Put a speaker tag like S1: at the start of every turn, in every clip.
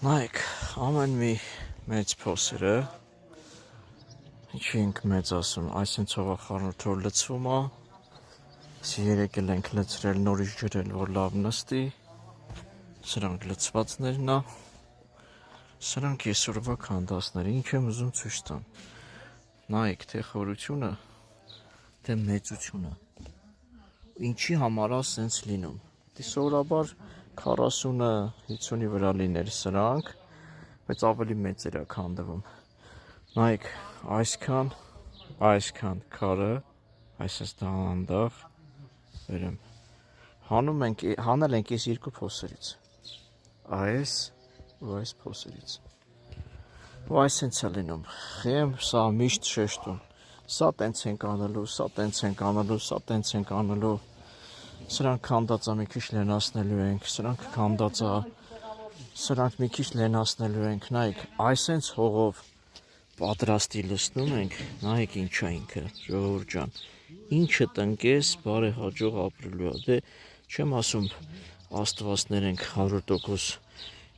S1: Նայեք, ամեն մի մեծ փոսերը, ինչի ենք մեծ ասում, այսին ցողախառնուրդ որ լցվում է, երեկ էլ ենք լցրել, նորից ջրել, որ լավ նստի, սրանք լցվածներն է, սրանք եսօրվա քանդածները, ինչ եմ ուզում ցույց տամ, նայեք, թե խորությունը, թե մեծությունը, ինչի համար է սենց լինում, սովորաբար 40-50-ի վրա լիներ սրանք, բայց ավելի մեծեր է քանդվում, նայեք, այսքան քարը, այսպես դանդաղ, վերեմ, հանել ենք այս երկու փոսերից, այս ու այս փոսերից, ու այս հենց է լինում, խեմ սա միշտ շեշտում, սա տենց ենք անելու, սա տենց ենք անելու, սա տենց ենք անելու, սրանք քանդածա մի քիչ լենացնելու ենք, սրանք քանդածա, սրանք մի քիչ լենացնելու ենք, նայեք, այսենց հողով պատրաստի լցնում ենք, նայեք ինչա ինքը, ժողովուրդ ջան, ինչը տնկես բարեհաջող ապրելու է, դե չեմ ասում աստվածներ ենք 100%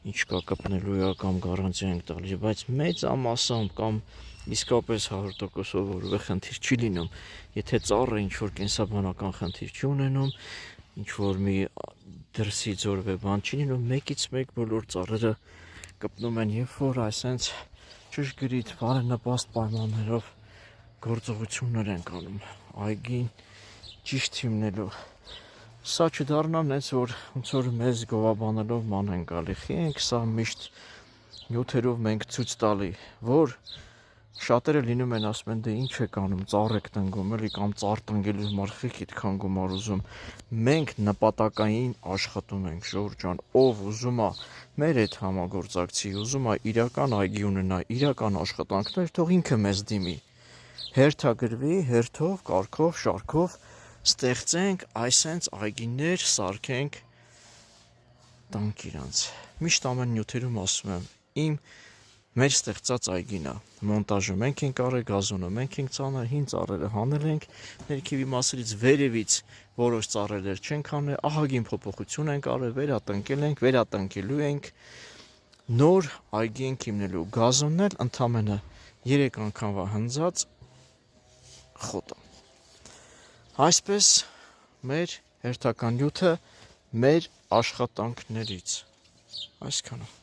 S1: ինչ կա կպնելու է կամ գարանտիա ենք տալիս, բայց մեծ ամասամբ կամ իսկապես 100%-ով որևէ խնդիր չի լինում, եթե ծառը ինչ-որ կենսաբանական խնդիր չի ունենում, ինչ-որ մի դրսից որևէ բան չի լինում, մեկից մեկ բոլոր ծառերը կպնում են, երբ որ այսենց ճշգրիտ բարենպաստ պայմաններով գործողություններ են անում, այգին ճիշտ հիմնելու, սա չդառնա նենց, որ ոնց որ մեզ գովաբանելով ման են գալի, խիենք սա միշտ նյութերով մենք ցույց տալի, որ շատերը լինում են ասում են դե ինչ եք անում, ծառ եք տնկում էլի կամ ծառ տնկելու համար խիք այդքան գումար ուզում, մենք նպատակային աշխատում ենք, ժողովուրդ ջան, ով ուզում է մեր հետ համագործակցի, ուզում է իրական այգի ունենա, իրական աշխատանքներ, թող ինքը մեզ դիմի, հերթագրվի, հերթով, կարգով, շարքով ստեղծենք այսենց այգիներ, սարքենք, տանք իրանց, միշտ ամեն նյութերում ասում եմ, մեր ստեղծած այգին է, մոնտաժը մենք ենք արել, գազոնը մենք ենք ծանել, հին ծառերը հանել ենք, ներքևի մասերից վերևից որոշ ծառերներ չենք հանել, ահագին փոփոխություն ենք արել, վերատնկել ենք, վերատնկելու ենք, նոր այգի ենք հիմնելու, գազոնն էլ ընդամենը 3 անգամվա հնձած խոտ է, այսպես մեր հերթական նյութը մեր աշխատանքներից, այսքանը